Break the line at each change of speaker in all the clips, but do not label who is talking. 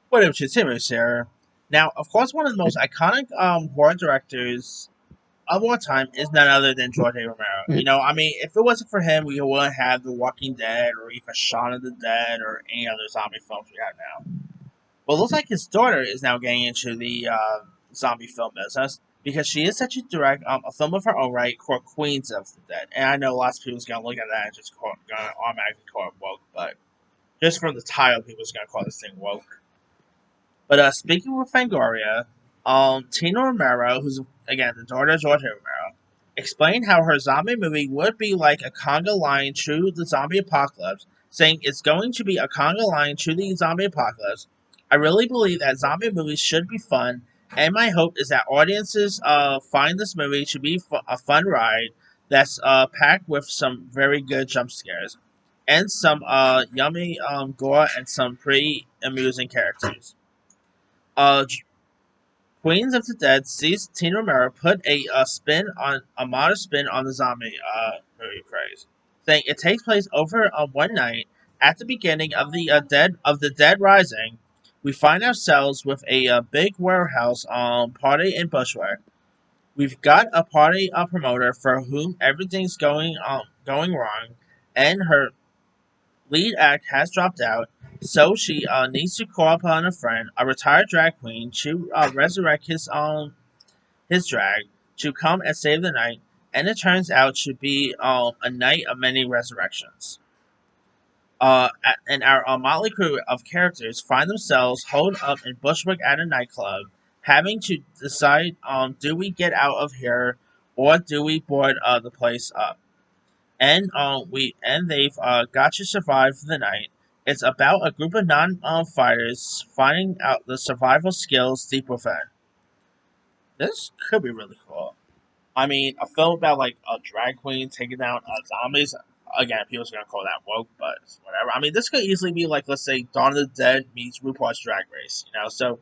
What up, Chitsimi's here. Now, of course, one of the most iconic horror directors of all time is none other than George A. Romero. I mean, if it wasn't for him, we wouldn't have The Walking Dead or even Shaun of the Dead or any other zombie films we have now. But it looks like his daughter is now getting into the zombie film business because she is set to direct a film of her own right called Queens of the Dead. And I know lots of people's going to look at that and just gonna automatically call it woke, but just from the title, people's going to call this thing woke. But speaking with Fangoria, Tina Romero, who's again the daughter of George Romero, explained how her zombie movie would be like a conga line to the zombie apocalypse, saying it's going to be a conga line to the zombie apocalypse. I really believe that zombie movies should be fun, and my hope is that audiences find this movie to be a fun ride that's packed with some very good jump scares and some yummy gore and some pretty amusing characters. Uh, Queens of the Dead sees Tina Romero put a modest spin on the zombie movie craze, saying it takes place over one night at the beginning of the Dead Rising. We find ourselves with a big warehouse party in Bushwick. We've got a party promoter for whom everything's going wrong, and her lead act has dropped out, so she needs to call upon a friend, a retired drag queen, to resurrect his drag, to come and save the night. And it turns out to be a night of many resurrections. And our motley crew of characters find themselves holed up in Bushwick at a nightclub, having to decide: do we get out of here, or do we board the place up? And they've got to survive the night. It's about a group of non fighters finding out the survival skills deep within. This could be really cool. I mean, a film about like a drag queen taking down zombies. Again, people's gonna call that woke, but whatever. I mean, this could easily be like, let's say, Dawn of the Dead meets RuPaul's Drag Race. So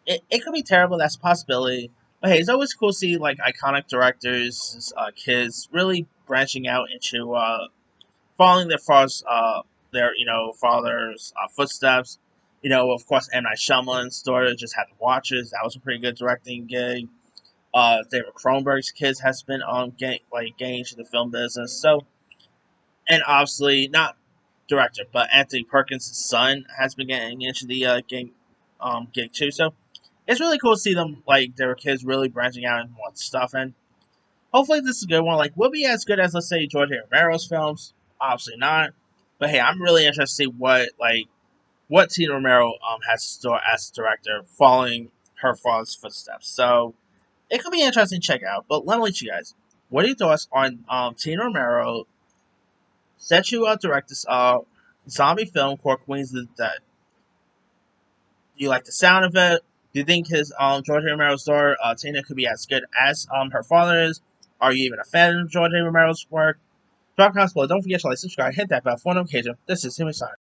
it could be terrible. That's a possibility. But hey, it's always cool to see like iconic directors, kids really branching out into following their father's footsteps. Of course, M. Night Shyamalan's daughter just had the Watchers. That was a pretty good directing gig. David Cronenberg's kids has been on getting into the film business. So, and obviously not director, but Anthony Perkins' son has been getting into the gig too. So it's really cool to see them like their kids really branching out and more stuff. And hopefully this is a good one. Like, will it be as good as, let's say, George A. Romero's films? Obviously not. But hey, I'm really interested to see what Tina Romero has to store as a director, following her father's footsteps. So it could be interesting to check out. But let me let you guys. What are your thoughts on Tina Romero set to direct this zombie film called Queens of the Dead? Do you like the sound of it? Do you think his George A. Romero's daughter Tina could be as good as her father is? Are you even a fan of George A. Romero's work? Drop comments below. Don't forget to like, subscribe, hit that bell for notification. This is Timmy signing.